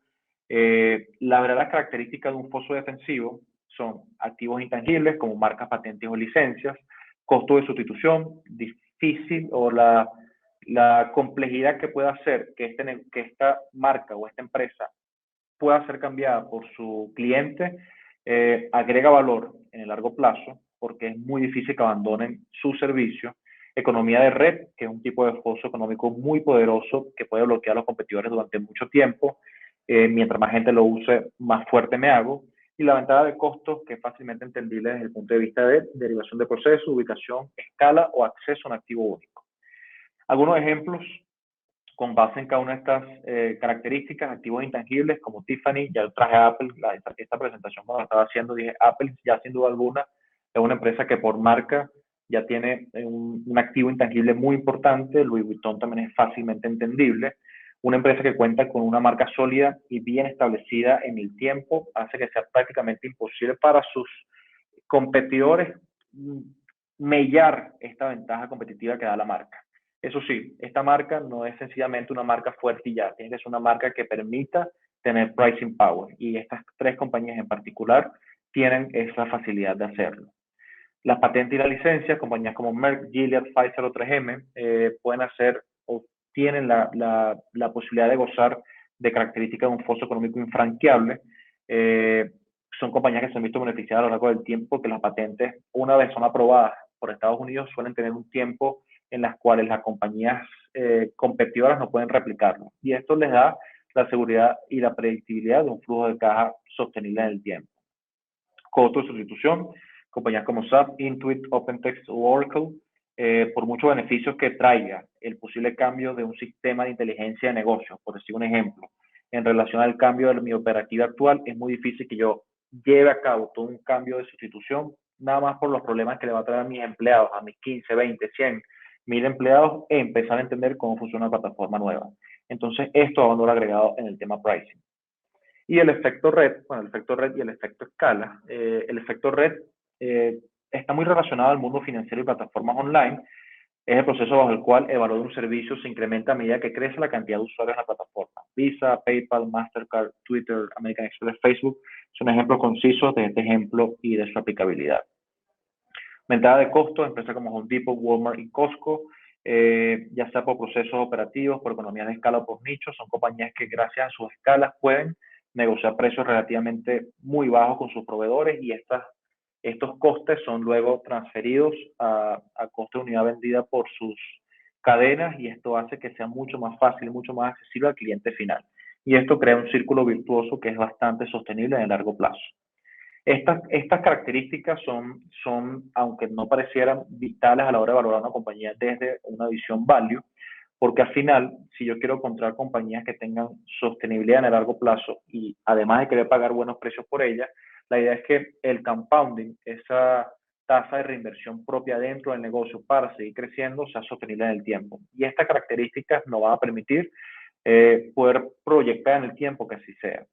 S1: la verdadera característica de un foso defensivo son activos intangibles como marcas, patentes o licencias, costo de sustitución, difícil o la complejidad que pueda hacer que esta marca o esta empresa pueda ser cambiada por su cliente, agrega valor en el largo plazo porque es muy difícil que abandonen su servicio. Economía de red, que es un tipo de foso económico muy poderoso que puede bloquear a los competidores durante mucho tiempo. Mientras más gente lo use, más fuerte me hago. Y la ventaja de costos, que es fácilmente entendible desde el punto de vista de derivación de proceso, ubicación, escala o acceso a un activo único. Algunos ejemplos con base en cada una de estas características, activos intangibles como Tiffany, ya traje a Apple, esta presentación cuando la estaba haciendo, dije Apple ya sin duda alguna es una empresa que por marca ya tiene un activo intangible muy importante, Louis Vuitton también es fácilmente entendible, una empresa que cuenta con una marca sólida y bien establecida en el tiempo, hace que sea prácticamente imposible para sus competidores mellar esta ventaja competitiva que da la marca. Eso sí, esta marca no es sencillamente una marca fuerte y ya, tiene que ser una marca que permita tener pricing power y estas tres compañías en particular tienen esa facilidad de hacerlo. Las patentes y las licencias, compañías como Merck, Gilead, Pfizer o 3M pueden hacer o tienen la posibilidad de gozar de características de un foso económico infranqueable. Son compañías que se han visto beneficiadas a lo largo del tiempo porque las patentes, una vez son aprobadas por Estados Unidos, suelen tener un tiempo en las cuales las compañías competidoras no pueden replicarlo. Y esto les da la seguridad y la predictibilidad de un flujo de caja sostenible en el tiempo. Costo de sustitución, compañías como SAP, Intuit, OpenText o Oracle, por muchos beneficios que traiga el posible cambio de un sistema de inteligencia de negocios, por decir un ejemplo, en relación al cambio de mi operativa actual, es muy difícil que yo lleve a cabo todo un cambio de sustitución, nada más por los problemas que le va a traer a mis empleados, a mis 15, 20, 100, 1000 empleados, e empezar a entender cómo funciona una plataforma nueva. Entonces, esto va a valor agregado en el tema pricing. Y el efecto red, bueno, el efecto red y el efecto escala. El efecto red está muy relacionado al mundo financiero y plataformas online. Es el proceso bajo el cual el valor de un servicio se incrementa a medida que crece la cantidad de usuarios en la plataforma. Visa, PayPal, Mastercard, Twitter, American Express, Facebook son ejemplos concisos de este ejemplo y de su aplicabilidad. Ventaja de costos, empresas como Home Depot, Walmart y Costco, ya sea por procesos operativos, por economías de escala o por nichos, son compañías que gracias a sus escalas pueden negociar precios relativamente muy bajos con sus proveedores y estas estos costes son luego transferidos a coste de unidad vendida por sus cadenas y esto hace que sea mucho más fácil, mucho más accesible al cliente final. Y esto crea un círculo virtuoso que es bastante sostenible en el largo plazo. Estas características aunque no parecieran vitales a la hora de valorar una compañía desde una visión value, porque al final, si yo quiero encontrar compañías que tengan sostenibilidad en el largo plazo y además de querer pagar buenos precios por ellas, la idea es que el compounding, esa tasa de reinversión propia dentro del negocio para seguir creciendo, sea sostenible en el tiempo. Y estas características nos van a permitir poder proyectar en el tiempo que así sea.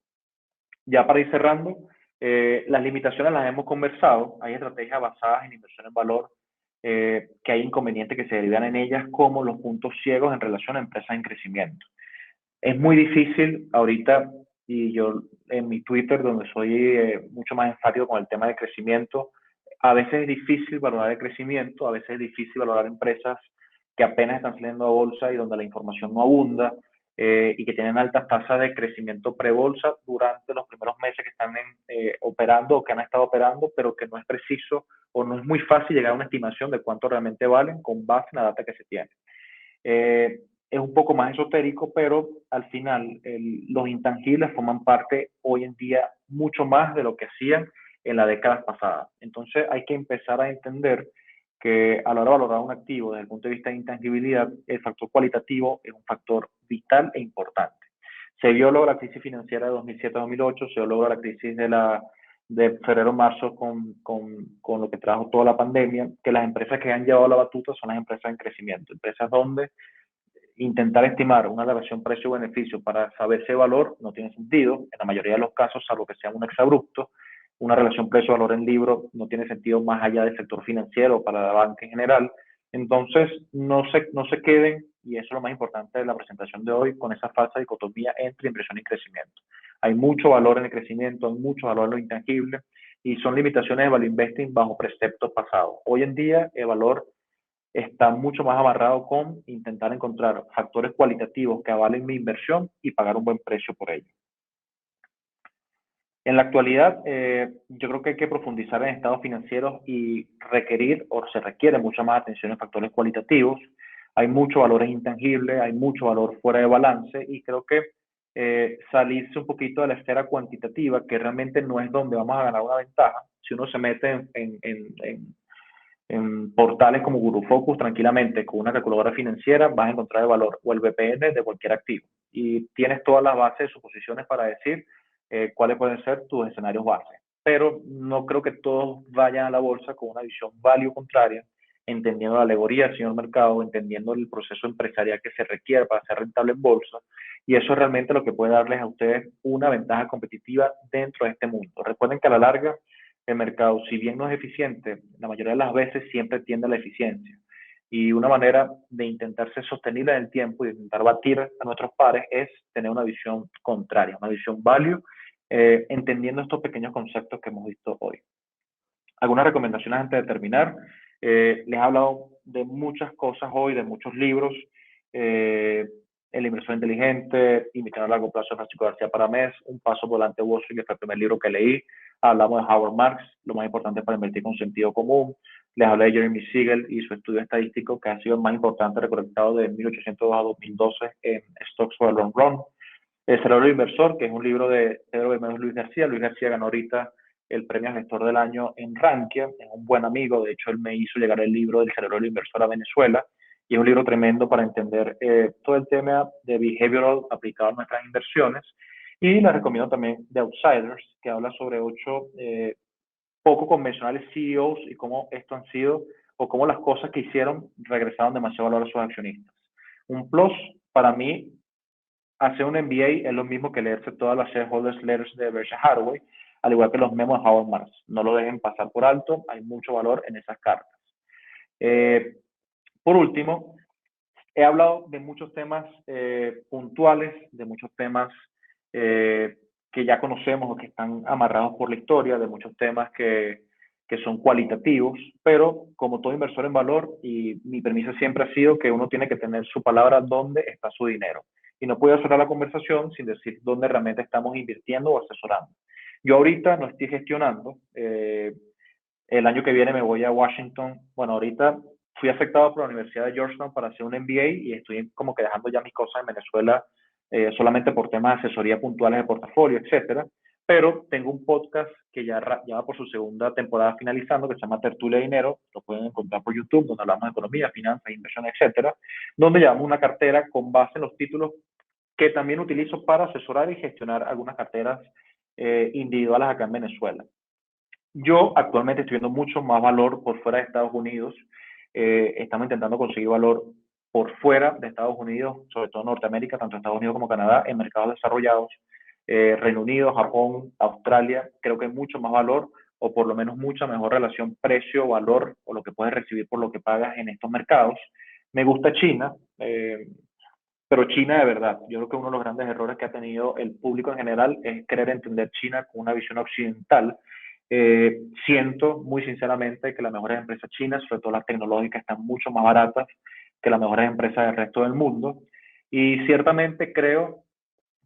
S1: Ya para ir cerrando, las limitaciones las hemos conversado. Hay estrategias basadas en inversión en valor, que hay inconvenientes que se derivan en ellas, como los puntos ciegos en relación a empresas en crecimiento. Es muy difícil ahorita, y yo en mi Twitter, donde soy mucho más enfático con el tema de crecimiento, a veces es difícil valorar el crecimiento, a veces es difícil valorar empresas que apenas están saliendo a bolsa y donde la información no abunda, y que tienen altas tasas de crecimiento pre-bolsa durante los primeros meses que están operando o que han estado operando, pero que no es preciso o no es muy fácil llegar a una estimación de cuánto realmente valen con base en la data que se tiene. Es un poco más esotérico, pero al final los intangibles forman parte hoy en día mucho más de lo que hacían en las décadas pasadas. Entonces hay que empezar a entender que a la hora de valorar un activo desde el punto de vista de intangibilidad, el factor cualitativo es un factor vital e importante. Se vio luego la crisis financiera de 2007-2008, se vio luego la crisis de febrero-marzo con lo que trajo toda la pandemia, que las empresas que han llevado la batuta son las empresas en crecimiento, empresas donde intentar estimar una relación precio-beneficio para saber ese valor no tiene sentido. En la mayoría de los casos, salvo que sea un exabrupto, una relación precio-valor en libro no tiene sentido más allá del sector financiero para la banca en general. Entonces, no se queden, y eso es lo más importante de la presentación de hoy, con esa falsa dicotomía entre inversión y crecimiento. Hay mucho valor en el crecimiento, hay mucho valor en lo intangible, y son limitaciones de value investing bajo preceptos pasados. Hoy en día, el valor está mucho más amarrado con intentar encontrar factores cualitativos que avalen mi inversión y pagar un buen precio por ello. En la actualidad, yo creo que hay que profundizar en estados financieros y requerir, o se requiere mucha más atención en factores cualitativos. Hay mucho valor intangible, hay mucho valor fuera de balance y creo que salirse un poquito de la esfera cuantitativa, que realmente no es donde vamos a ganar una ventaja. Si uno se mete en portales como GuruFocus, tranquilamente con una calculadora financiera vas a encontrar el valor o el VPN de cualquier activo y tienes todas las bases de suposiciones para decir cuáles pueden ser tus escenarios base. Pero no creo que todos vayan a la bolsa con una visión value contraria, entendiendo la alegoría del señor mercado, entendiendo el proceso empresarial que se requiere para ser rentable en bolsa, y eso es realmente lo que puede darles a ustedes una ventaja competitiva dentro de este mundo. Recuerden que a la larga el mercado, si bien no es eficiente, la mayoría de las veces siempre tiende a la eficiencia. Y una manera de intentar ser sostenible en el tiempo y de intentar batir a nuestros pares es tener una visión contraria, una visión value, entendiendo estos pequeños conceptos que hemos visto hoy. Algunas recomendaciones antes de terminar. Les he hablado de muchas cosas hoy, de muchos libros. El inversor inteligente, Inversión a largo plazo de Francisco García Paramés, Un paso por delante de Wall Street, que fue el primer libro que leí. Hablamos de Howard Marks, lo más importante para invertir con sentido común. Les hablé de Jeremy Siegel y su estudio estadístico, que ha sido el más importante recolectado de 1802 a 2012 en Stocks for the Long Run. El cerebro inversor, que es un libro de Pedro Bermúdez Luis García. Luis García ganó ahorita el premio Gestor del Año en Rankia, es un buen amigo, de hecho él me hizo llegar el libro del cerebro inversor a Venezuela, y es un libro tremendo para entender todo el tema de behavioral aplicado a nuestras inversiones. Y les recomiendo también The Outsiders, que habla sobre 8 poco convencionales CEOs y cómo esto han sido, o cómo las cosas que hicieron regresaron demasiado valor a sus accionistas. Un plus para mí, hacer un MBA es lo mismo que leerse todas las shareholders letters de Berkshire Hathaway, al igual que los memos de Howard Marks. No lo dejen pasar por alto, hay mucho valor en esas cartas. Por último, he hablado de muchos temas puntuales, de muchos temas que ya conocemos o que están amarrados por la historia, de muchos temas que son cualitativos, pero como todo inversor en valor, y mi premisa siempre ha sido que uno tiene que tener su palabra donde está su dinero. Y no puedo cerrar la conversación sin decir dónde realmente estamos invirtiendo o asesorando. Yo ahorita no estoy gestionando, El año que viene me voy a Washington. Bueno, ahorita fui afectado por la Universidad de Georgetown para hacer un MBA y estoy como que dejando ya mis cosas en Venezuela solamente por temas de asesoría puntuales de portafolio, etcétera. Pero tengo un podcast que ya va por su segunda temporada finalizando, que se llama Tertulia de Dinero. Lo pueden encontrar por YouTube, donde hablamos de economía, finanzas, inversión, etcétera. Donde llevamos una cartera con base en los títulos que también utilizo para asesorar y gestionar algunas carteras individuales acá en Venezuela. Yo actualmente estoy viendo mucho más valor por fuera de Estados Unidos. Estamos intentando conseguir valor por fuera de Estados Unidos, sobre todo Norteamérica, tanto Estados Unidos como Canadá, en mercados desarrollados. Reino Unido, Japón, Australia, creo que hay mucho más valor o por lo menos mucha mejor relación precio-valor o lo que puedes recibir por lo que pagas en estos mercados. Me gusta China, pero China de verdad. Yo creo que uno de los grandes errores que ha tenido el público en general es querer entender China con una visión occidental. Siento muy sinceramente que las mejores empresas chinas, sobre todo las tecnológicas, están mucho más baratas que las mejores empresas del resto del mundo. Y ciertamente creo,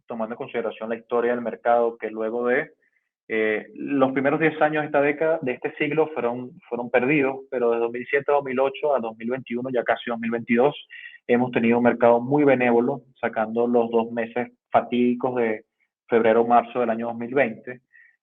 S1: tomando en consideración la historia del mercado, que luego de los primeros 10 años de esta década, de este siglo, fueron perdidos, pero de 2007 a 2008 a 2021, ya casi 2022, hemos tenido un mercado muy benévolo, sacando los 2 meses fatídicos de febrero-marzo del año 2020.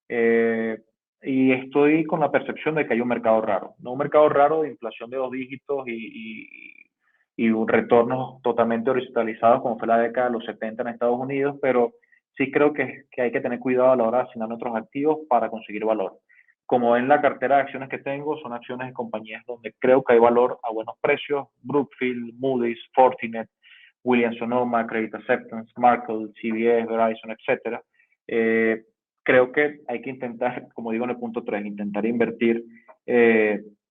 S1: Eh, y estoy con la percepción de que hay un mercado raro, no un mercado raro de inflación de 2 dígitos y un retorno totalmente horizontalizado como fue la década de los 70 en Estados Unidos, pero sí creo que hay que tener cuidado a la hora de asignar nuestros activos para conseguir valor. Como en la cartera de acciones que tengo, son acciones de compañías donde creo que hay valor a buenos precios, Brookfield, Moody's, Fortinet, Williams Sonoma, Credit Acceptance, Markle, CBS, Verizon, etcétera. Creo que hay que intentar, como digo en el punto 3, intentar invertir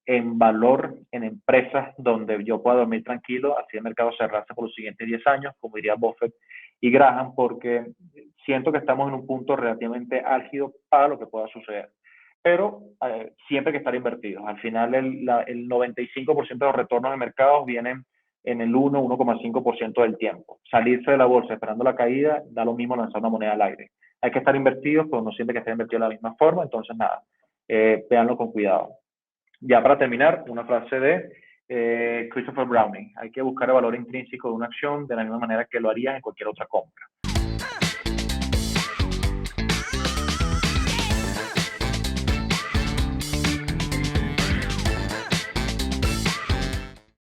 S1: en valor en empresas donde yo pueda dormir tranquilo, así el mercado cerrarse por los siguientes 10 años, como diría Buffett y Graham, porque siento que estamos en un punto relativamente álgido para lo que pueda suceder. Pero siempre hay que estar invertidos. Al final, el 95% de los retornos de mercados vienen en el 1,5% del tiempo. Salirse de la bolsa esperando la caída da lo mismo lanzar una moneda al aire. Hay que estar invertidos, pero no siempre que estar invertido de la misma forma. Entonces, nada, véanlo con cuidado. Ya para terminar, una frase de Christopher Browning. Hay que buscar el valor intrínseco de una acción de la misma manera que lo harías en cualquier otra compra.